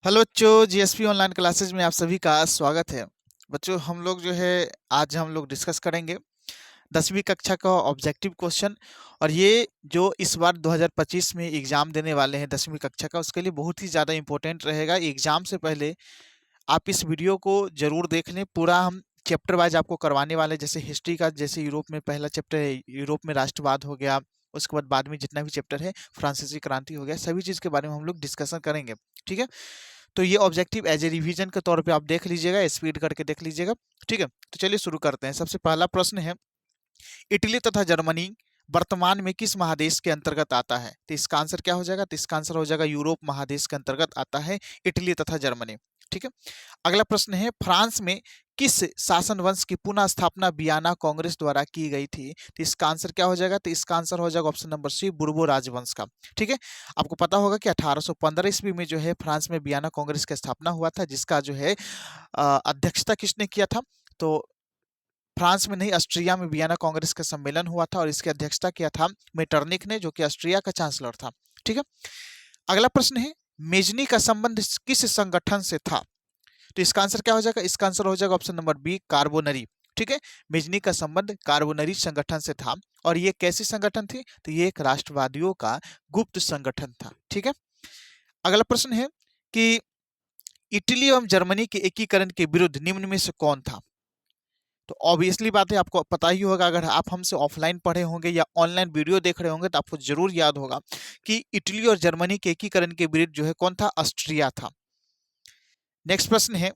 Hello बच्चों, GSP online classes में आप सभी का स्वागत है। बच्चों, हम लोग आज हम लोग डिस्कस करेंगे 10वीं कक्षा का ऑब्जेक्टिव क्वेश्चन। और ये जो इस बार 2025 में एग्जाम देने वाले हैं 10वीं कक्षा का, उसके लिए बहुत ही ज़्यादा इंपॉर्टेंट रहेगा। एग्जाम से पहले आप इस वीडियो को जरूर देख लें। पूरा हम चैप्टर वाइज आपको करवाने वाले हैं। जैसे हिस्ट्री का, जैसे यूरोप में पहला चैप्टर है, यूरोप में राष्ट्रवाद हो गया। उसके बाद में जितना भी चैप्टर है, फ्रांसीसी क्रांति हो गया, सभी चीज़ के बारे में हम लोग डिस्कशन करेंगे। ठीक है, तो ये ऑब्जेक्टिव एज ए रिवीजन के तौर पे आप देख लीजिएगा, स्पीड करके देख लीजिएगा। ठीक है, तो चलिए शुरू करते हैं। सबसे पहला प्रश्न है, इटली तथा जर्मनी वर्तमान में किस महादेश के अंतर्गत आता है? तो इसका आंसर क्या हो जाएगा? तो इसका आंसर हो जाएगा यूरोप महादेश के अंतर्गत आता है इटली तथा जर्मनी। ठीक है, अगला प्रश्न है, फ्रांस में किस शासन वंश की पुनः स्थापना वियना कांग्रेस द्वारा की गई थी? तो इसका आंसर क्या हो जाएगा? तो इसका आंसर हो जाएगा ऑप्शन नंबर सी, बुर्बो राजवंश का। ठीक है, आपको पता होगा कि 1815 ईस्वी में जो है फ्रांस में वियना कांग्रेस की स्थापना हुआ था, जिसका जो है अध्यक्षता किसने किया था? तो फ्रांस में नहीं, ऑस्ट्रिया में वियना कांग्रेस का सम्मेलन हुआ था और इसकी अध्यक्षता किया था मेटरनिक ने, जो कि ऑस्ट्रिया का चांसलर था। ठीक है, अगला प्रश्न है, मेजनी का संबंध किस संगठन से था? तो इसका आंसर क्या हो जाएगा? इसका आंसर हो जाएगा ऑप्शन नंबर बी, कार्बोनरी। ठीक है, मेजनी का संबंध कार्बोनरी संगठन से था। और ये कैसी संगठन थी? तो ये एक राष्ट्रवादियों का गुप्त संगठन था। ठीक है, अगला प्रश्न है कि इटली एवं जर्मनी के एकीकरण के विरुद्ध निम्न में से कौन था? तो ऑब्वियसली बात है, आपको पता ही होगा, अगर आप हमसे ऑफलाइन पढ़े होंगे या ऑनलाइन वीडियो देख रहे होंगे तो आपको जरूर याद होगा कि इटली और जर्मनी के एकीकरण के विरुद्ध जो है कौन था? ऑस्ट्रिया था। नेक्स्ट प्रश्न है,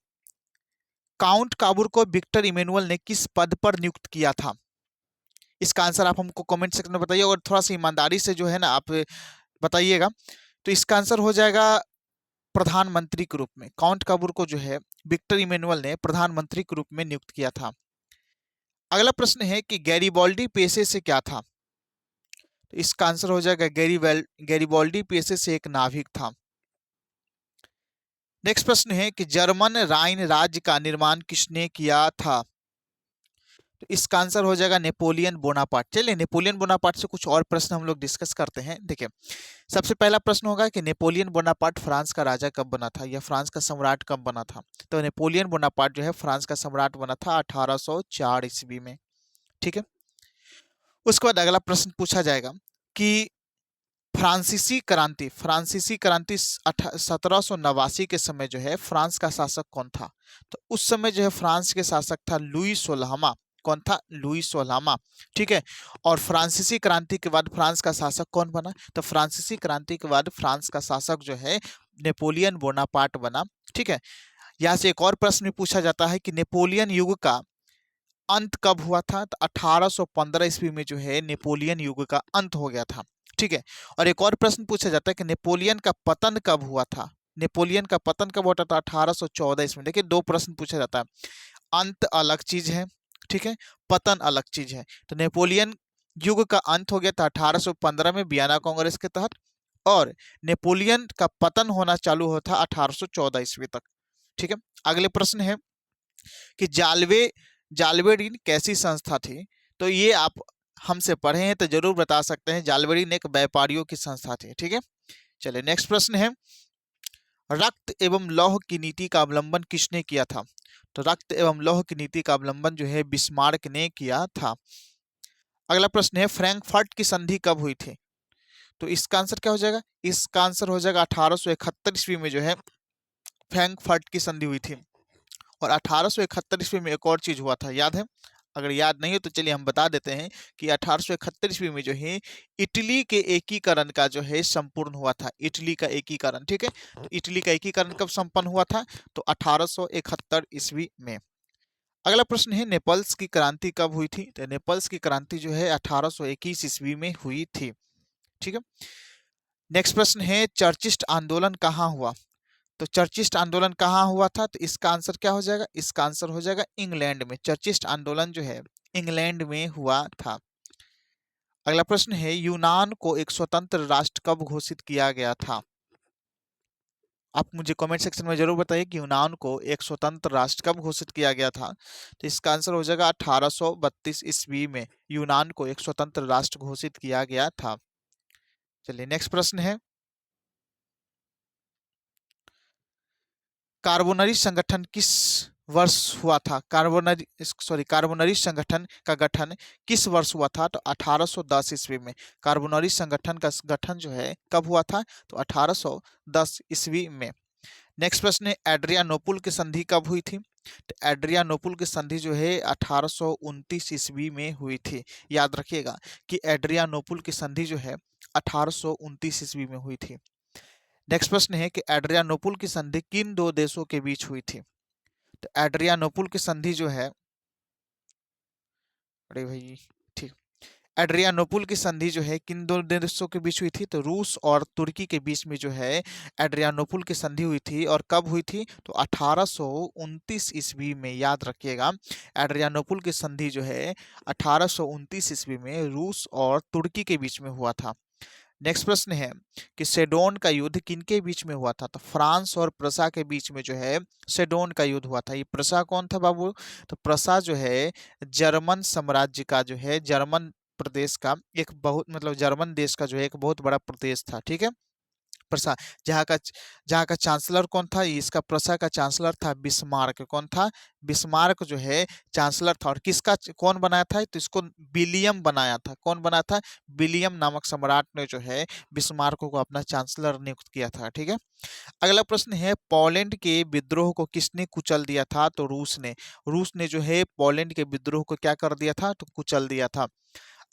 काउंट काबूर को विक्टर इमेनुअल ने किस पद पर नियुक्त किया था? इसका आंसर आप हमको कमेंट सेक्शन में बताइए, और थोड़ा सा ईमानदारी से जो है ना आप बताइएगा। तो इसका आंसर हो जाएगा प्रधानमंत्री के रूप में। काउंट काबूर को जो है विक्टर इमेनुअल ने प्रधानमंत्री के रूप में नियुक्त किया था। अगला प्रश्न है कि गैरिबॉल्डी पेशे से क्या था? तो इसका आंसर हो जाएगा गैरिबॉल्डी पेशे से एक नाविक था। नेक्स्ट प्रश्न है कि जर्मन राइन राज्य का निर्माण किसने किया था? तो इसका आंसर हो जाएगा नेपोलियन बोनापार्ट। चलिए, नेपोलियन बोनापार्ट से कुछ और प्रश्न हम लोग डिस्कस करते हैं। देखिए, सबसे पहला प्रश्न होगा कि नेपोलियन बोनापार्ट फ्रांस का राजा कब बना था, या फ्रांस का सम्राट कब बना था? तो नेपोलियन बोनापार्ट जो है फ्रांस का सम्राट बना था 1804 ईस्वी में। ठीक है, उसके बाद अगला प्रश्न पूछा जाएगा कि फ्रांसीसी क्रांति 1789 के समय जो है फ्रांस का शासक कौन था? तो उस समय जो है फ्रांस के शासक था लुई सोलहवां। कौन था? लुई सोलहवां। ठीक है, और फ्रांसीसी क्रांति के बाद फ्रांस का शासक कौन बना? तो फ्रांसीसी क्रांति के बाद फ्रांस का शासक जो है नेपोलियन बोनापार्ट बना। ठीक है, यहाँ से एक और प्रश्न पूछा जाता है कि नेपोलियन युग का अंत कब हुआ था? तो 1815 ईस्वी में जो है नेपोलियन युग का अंत हो गया था। ठीक है, और एक और प्रश्न पूछा जाता है कि नेपोलियन का पतन कब हुआ था? नेपोलियन का पतन कब हुआ था? 1814 ईस्वी में। देखिए, दो प्रश्न पूछा जाता है, अंत अलग चीज है, ठीक है, पतन अलग चीज है। तो नेपोलियन युग का अंत हो गया था 1815 में वियना कांग्रेस के तहत, और नेपोलियन का पतन होना चालू हुआ था 1814 ईस्वी तक। ठीक है, अगले प्रश्न है कि जालवेरिन कैसी संस्था थी? तो ये आप हमसे पढ़े हैं तो जरूर बता सकते हैं, जालवेरिन एक व्यापारियों की संस्था थी। ठीक है, चलिए नेक्स्ट प्रश्न है, रक्त एवं लौह की नीति का अवलंबन किसने किया था? तो रक्त एवं लौह की नीति का अवलंबन जो है बिस्मार्क ने किया था। अगला प्रश्न है, फ्रैंकफर्ट की संधि कब हुई थी? तो इसका आंसर क्या हो जाएगा? इसका आंसर हो जाएगा 1871 ईस्वी में जो है फ्रैंकफर्ट की संधि हुई थी। और 1871 ईस्वी में एक और चीज हुआ था, याद है? अगर याद नहीं हो तो चलिए हम बता देते हैं कि 1871 ईस्वी में जो है इटली के एकीकरण का जो है संपूर्ण हुआ था। इटली का एकीकरण, ठीक है, तो इटली का एकीकरण कब संपन्न हुआ था? तो 1871 ईस्वी में। अगला प्रश्न है, नेपल्स की क्रांति कब हुई थी? तो नेपल्स की क्रांति जो है 1821 ईस्वी में हुई थी। ठीक है, नेक्स्ट प्रश्न है, चर्चिस्ट आंदोलन कहाँ हुआ? तो चर्चिस्ट आंदोलन कहाँ हुआ था? तो इसका आंसर क्या हो जाएगा? इसका आंसर हो जाएगा इंग्लैंड में। चर्चिस्ट आंदोलन जो है इंग्लैंड में हुआ था। अगला प्रश्न है, यूनान को एक स्वतंत्र राष्ट्र कब घोषित किया गया था? आप मुझे कमेंट सेक्शन में जरूर बताइए कि यूनान को एक स्वतंत्र राष्ट्र कब घोषित किया गया था। तो इसका आंसर हो जाएगा 1832 ईस्वी में यूनान को एक स्वतंत्र राष्ट्र घोषित किया गया था। चलिए नेक्स्ट प्रश्न है, कार्बोनरी संगठन किस वर्ष हुआ था? कार्बोनरी संगठन का गठन किस वर्ष हुआ था? तो 1810 ईस्वी में। कार्बोनरी संगठन का गठन जो है कब हुआ था? तो 1810 ईस्वी में। नेक्स्ट प्रश्न है, एड्रियानोपुल की संधि कब हुई थी? तो एड्रियानोपुल की संधि जो है 1829 ईस्वी में हुई थी। याद रखिएगा कि एड्रियानोपुल की संधि जो है 1829 ईस्वी में हुई थी। नेक्स्ट प्रश्न है कि एड्रियानोपुल की संधि किन दो देशों के बीच हुई थी? तो एड्रियानोपुल की संधि जो है, अरे भाई ठीक, एड्रियानोपुल की संधि जो है किन दो देशों के बीच हुई थी? तो रूस और तुर्की के बीच में जो है एड्रियानोपुल की संधि हुई थी। और कब हुई थी? तो 1829 ईस्वी में। याद रखिएगा, एड्रियानोपुल की संधि जो है 1829 ईस्वी में रूस और तुर्की के बीच में हुआ था। नेक्स्ट प्रश्न है कि सेडोन का युद्ध किनके बीच में हुआ था? तो फ्रांस और प्रसा के बीच में जो है सेडोन का युद्ध हुआ था। ये प्रसा कौन था बाबू? तो प्रसा जो है जर्मन साम्राज्य का जो है, जर्मन प्रदेश का एक बहुत, मतलब जर्मन देश का जो है एक बहुत बड़ा प्रदेश था। ठीक है, प्रसा, जहाँ का चांसलर कौन था? इसका प्रसा का चांसलर था बिस्मार्क। कौन था? बिस्मार्क जो है चांसलर था। और किसका, कौन बनाया था? तो इसको विलियम बनाया था। कौन बनाया था? विलियम नामक सम्राट ने जो है बिस्मार्क को अपना चांसलर नियुक्त किया था। ठीक है, अगला प्रश्न है, पोलैंड के विद्रोह को किसने कुचल दिया था? तो रूस ने। रूस ने जो है पोलैंड के विद्रोह को क्या कर दिया था? तो कुचल दिया था।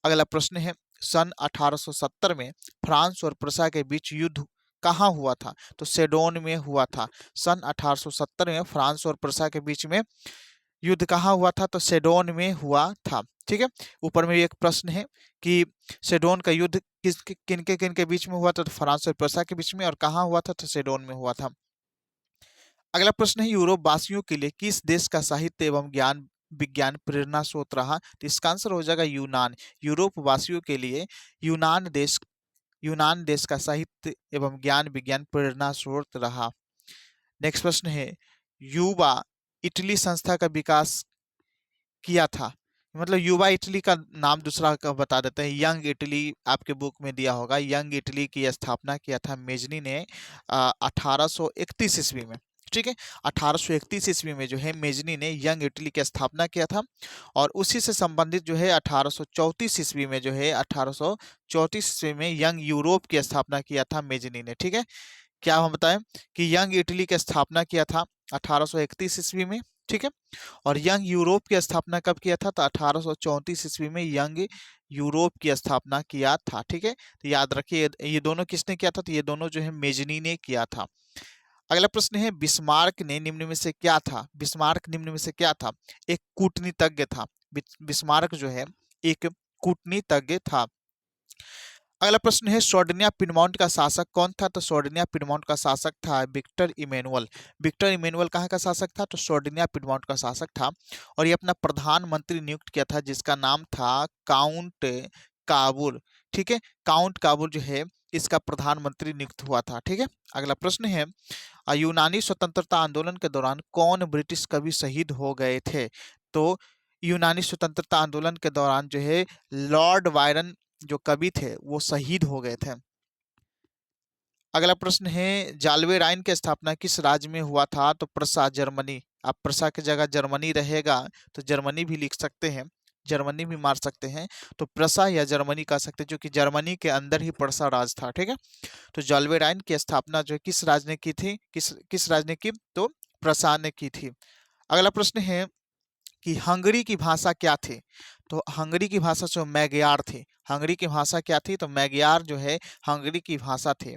अगला प्रश्न है, सन 1870 में फ्रांस और प्रसा के बीच युद्ध कहाँ हुआ था? तो सेडोन में हुआ था। सन 1870 में फ्रांस और प्रसा के बीच में युद्ध कहाँ हुआ था? तो सेडोन में हुआ था। ठीक है, ऊपर में एक प्रश्न है कि सेडोन का युद्ध किन के बीच में हुआ था? तो फ्रांस और प्रसा के बीच में। और कहाँ हुआ था? तो सेडोन में हुआ था। अगला प्रश्न है, यूरोप वासियों के लिए किस देश का साहित्य एवं ज्ञान विज्ञान प्रेरणा स्रोत रहा? तो इसका आंसर हो जाएगा यूनान। यूरोप वासियों के लिए यूनान देश का साहित्य एवं ज्ञान विज्ञान प्रेरणा स्रोत रहा। नेक्स्ट प्रश्न है, युवा इटली संस्था का विकास किया था? मतलब युवा इटली का नाम दूसरा का बता देते हैं। यंग इटली आपके बुक में दिया होगा। यंग इटली की स्थापना किया था मेजनी ने 1831 ईस्वी में। ठीक है, 1831 ईस्वी में जो है मेजनी ने यंग इटली की स्थापना किया था। और उसी से संबंधित जो है 1834 ईस्वी में जो है 1834 ईस्वी में यंग यूरोप की स्थापना किया था मेजनी ने। ठीक है, क्या हम बताएं कि यंग इटली की स्थापना किया था 1831 ईस्वी में। ठीक है, और यंग यूरोप की स्थापना कब किया था? तो 1834 ईस्वी में यंग यूरोप की स्थापना किया था। ठीक है, तो याद रखिए ये दोनों किसने किया था? तो ये दोनों जो है मेजनी ने किया था। अगला प्रश्न है, बिस्मार्क ने निम्न में से क्या था? बिस्मार्क निम्न में से क्या था? एक कूटनीतज्ञ था। बिस्मार्क जो है एक कूटनीतज्ञ था। अगला प्रश्न है, सोर्डिनिया पिडमॉन्ट का शासक कौन था? तो सोर्डिनिया पिडमॉन्ट का शासक था विक्टर इमैनुअल। विक्टर इमैनुअल कहाँ का शासक था? तो सोर्डिनिया पिडमॉन्ट का शासक था। और ये अपना प्रधानमंत्री नियुक्त किया था जिसका नाम था काउंट काबुल। ठीक है, काउंट काबुल जो है इसका प्रधानमंत्री नियुक्त हुआ था। ठीक है, अगला प्रश्न है, यूनानी स्वतंत्रता आंदोलन के दौरान कौन ब्रिटिश कवि शहीद हो गए थे? तो यूनानी स्वतंत्रता आंदोलन के दौरान जो है लॉर्ड बायरन जो कवि थे वो शहीद हो गए थे। अगला प्रश्न है, जाल्वे राइन की स्थापना किस राज्य में हुआ था? तो प्रसा, जर्मनी। आप प्रसा की जगह जर्मनी रहेगा तो जर्मनी भी लिख सकते हैं, जर्मनी भी मार सकते हैं। तो प्रसा या जर्मनी कह सकते हैं, जो कि जर्मनी के अंदर ही प्रसा राज था। ठीक है, तो जाल्वे राइन की स्थापना जो किस राज्य ने की थी? किस राज्य ने की? तो प्रसा ने की थी। अगला प्रश्न है कि हंगरी की भाषा क्या थी? तो हंगरी की भाषा जो मैग्यार थी। हंगरी की भाषा क्या थी? तो मैग्यार जो है हंगरी की भाषा थी।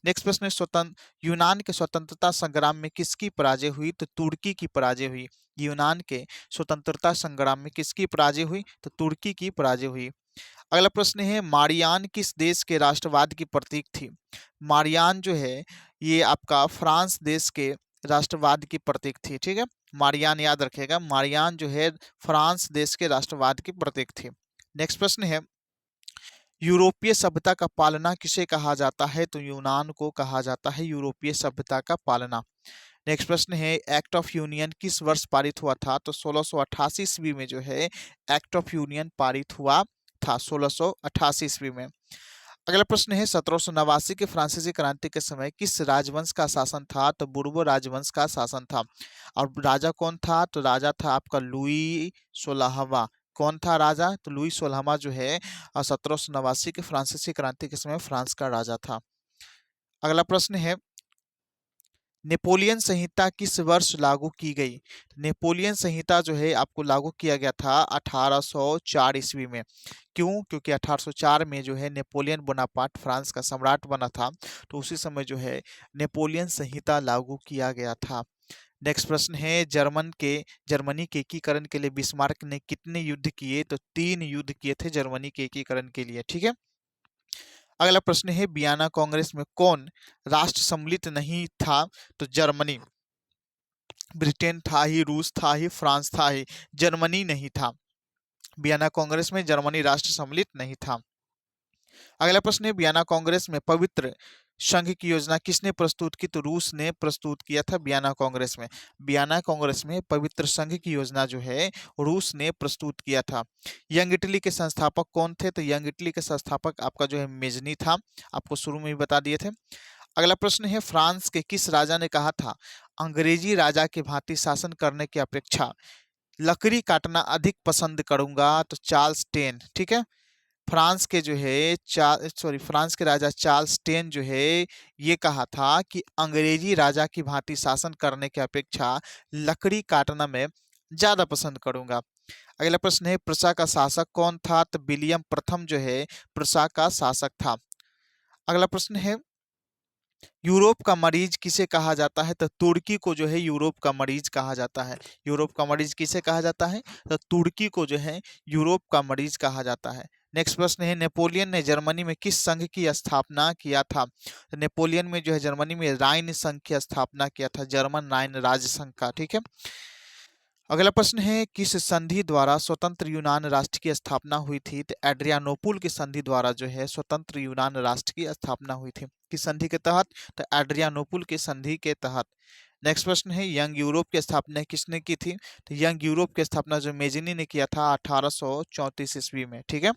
नेक्स्ट प्रश्न है, यूनान के स्वतंत्रता संग्राम में किसकी पराजय हुई? तो तुर्की की पराजय हुई। यूनान के स्वतंत्रता संग्राम में किसकी पराजय हुई? तो तुर्की की पराजय हुई। अगला प्रश्न है, मारियान किस देश के राष्ट्रवाद की प्रतीक थी? मारियान जो है ये आपका फ्रांस देश के राष्ट्रवाद की प्रतीक थी। ठीक है, मारियान याद रखेगा, मारियान जो है फ्रांस देश के राष्ट्रवाद की प्रतीक थी। नेक्स्ट प्रश्न है, यूरोपीय सभ्यता का पालना किसे कहा जाता है? तो यूनान को कहा जाता है यूरोपीय सभ्यता का पालना। नेक्स्ट प्रश्न है, एक्ट ऑफ यूनियन किस वर्ष पारित हुआ था? तो 1688 ईस्वी में जो है एक्ट ऑफ यूनियन पारित हुआ था, 1688 ईस्वी में। अगला प्रश्न है 1789 के फ्रांसीसी क्रांति के समय किस राजवंश का शासन था? तो बुर्बो राजवंश का शासन था। और राजा कौन था? तो राजा था आपका लुई 16वां। कौन था राजा? तो लुई 16वां जो है 1789 के फ्रांसीसी क्रांति के समय फ्रांस का राजा था। अगला प्रश्न है नेपोलियन संहिता किस वर्ष लागू की गई? नेपोलियन संहिता जो है आपको लागू किया गया था 1804 ईस्वी में। क्यों? क्योंकि 1804 में जो है नेपोलियन बोनापार्ट फ्रांस का सम्राट बना था, तो उसी समय जो है नेपोलियन संहिता लागू किया गया था। नेक्स्ट प्रश्न है जर्मनी के एकीकरण के लिए बिस्मार्क ने कितने युद्ध किए? तो 3 युद्ध किए थे जर्मनी के एकीकरण के लिए। ठीक है। अगला प्रश्न है वियना कांग्रेस में कौन राष्ट्र सम्मिलित नहीं था? तो जर्मनी। ब्रिटेन था ही, रूस था ही, फ्रांस था ही, जर्मनी नहीं था। वियना कांग्रेस में जर्मनी राष्ट्र सम्मिलित नहीं था। अगला प्रश्न है वियना कांग्रेस में पवित्र संघ की योजना किसने प्रस्तुत की? तो रूस ने प्रस्तुत किया था वियना कांग्रेस में। वियना कांग्रेस में पवित्र संघ की योजना जो है रूस ने प्रस्तुत किया था। यंग इटली के संस्थापक कौन थे? तो यंग इटली के संस्थापक आपका जो है मेजनी था, आपको शुरू में ही बता दिए थे। अगला प्रश्न है फ्रांस के किस राजा ने कहा था अंग्रेजी राजा के भांति शासन करने की अपेक्षा लकड़ी काटना अधिक पसंद करूंगा? तो चार्ल्स टेन। ठीक है। फ्रांस के जो है फ्रांस के राजा चार्ल्स टेन जो है ये कहा था कि अंग्रेजी राजा की भांति शासन करने की अपेक्षा लकड़ी काटना मैं ज्यादा पसंद करूंगा। अगला प्रश्न है प्रसा का शासक कौन था? तो विलियम प्रथम जो है प्रसा का शासक था। अगला प्रश्न है यूरोप का मरीज किसे कहा जाता है? तो तुर्की को जो है यूरोप का मरीज कहा जाता है। यूरोप का मरीज किसे कहा जाता है? तो तुर्की को जो है यूरोप का मरीज कहा जाता है। नेक्स्ट प्रश्न है नेपोलियन ने जर्मनी में किस संघ की स्थापना किया था? तो नेपोलियन में जो है जर्मनी में राइन संघ की स्थापना किया था, जर्मन राइन राज्य संघ का। ठीक है। अगला प्रश्न है किस संधि द्वारा स्वतंत्र यूनान राष्ट्र की स्थापना हुई थी? तो एड्रियानोपुल की संधि द्वारा जो है स्वतंत्र यूनान राष्ट्र की स्थापना हुई थी। किस संधि के तहत? तो एड्रियानोपुल की संधि के तहत। नेक्स्ट प्रश्न है यंग यूरोप की स्थापना किसने की थी? तो यंग यूरोप की स्थापना जो मेजिनी ने किया था 1834 ईस्वी में। ठीक है।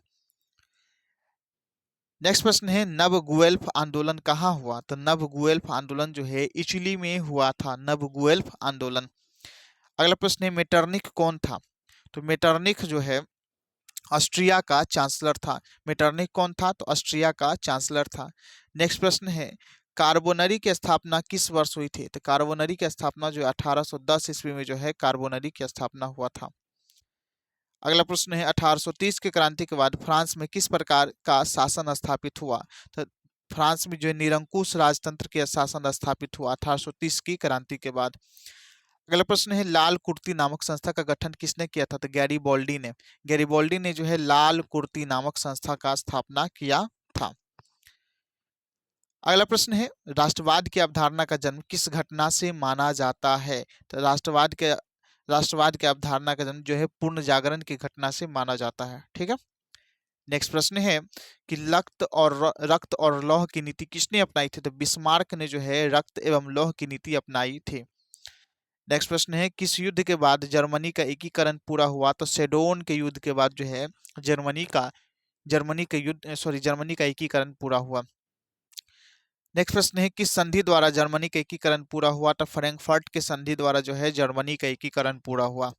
नेक्स्ट प्रश्न है नव गुएल्फ आंदोलन कहाँ हुआ? तो नव गुएल्फ आंदोलन जो है इटली में हुआ था, नव गुएल्फ आंदोलन। अगला प्रश्न है मेटरनिख कौन था? तो मेटरनिख जो है ऑस्ट्रिया का चांसलर था। मेटरनिख कौन था? तो ऑस्ट्रिया का चांसलर था। नेक्स्ट प्रश्न है कार्बोनरी की स्थापना किस वर्ष हुई थी? तो कार्बोनरी की स्थापना जो 1810 ईस्वी में जो है कार्बोनरी की स्थापना हुआ था। अगला प्रश्न है 1830 की क्रांति के बाद फ्रांस में किस प्रकार का शासन स्थापित हुआ? तो फ्रांस में जो है निरंकुश राजतंत्र के शासन स्थापित हुआ 1830 की क्रांति के बाद। अगला प्रश्न है लाल कुर्ती नामक संस्था का गठन किसने किया था? तो गैरीबोल्डी ने। गैरीबोल्डी ने जो है लाल कुर्ती नामक संस्था का स्थापना किया था। अगला प्रश्न है राष्ट्रवाद की अवधारणा का जन्म किस घटना से माना जाता है? तो राष्ट्रवाद के अवधारणा का जन्म जो है पूर्ण जागरण की घटना से माना जाता है। ठीक है। नेक्स्ट प्रश्न है कि रक्त और लौह की नीति किसने अपनाई थी? तो बिस्मार्क ने जो है रक्त एवं लौह की नीति अपनाई थी। नेक्स्ट प्रश्न है किस युद्ध के बाद जर्मनी का एकीकरण पूरा हुआ? तो सेडोन के युद्ध के बाद जो है जर्मनी का एकीकरण पूरा हुआ। नेक्स्ट प्रश्न है किस संधि द्वारा जर्मनी का एकीकरण पूरा हुआ? तो फ्रैंकफर्ट के संधि द्वारा जो है जर्मनी का एकीकरण पूरा हुआ।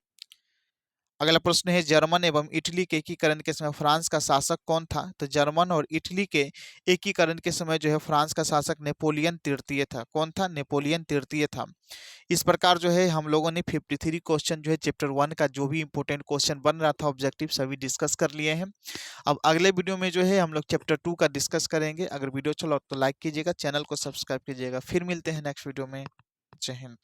अगला प्रश्न है जर्मन एवं इटली के एकीकरण के समय फ्रांस का शासक कौन था? तो जर्मन और इटली के एकीकरण के समय जो है फ्रांस का शासक नेपोलियन तृतीय था। कौन था? नेपोलियन तृतीय था। इस प्रकार जो है हम लोगों ने 53 क्वेश्चन जो है चैप्टर 1 का जो भी इंपॉर्टेंट क्वेश्चन बन रहा था ऑब्जेक्टिव सभी डिस्कस कर लिए हैं। अब अगले वीडियो में जो है हम लोग चैप्टर 2 का डिस्कस करेंगे। अगर वीडियो चलो तो लाइक कीजिएगा, चैनल को सब्सक्राइब कीजिएगा। फिर मिलते हैं नेक्स्ट वीडियो में। जय हिंद।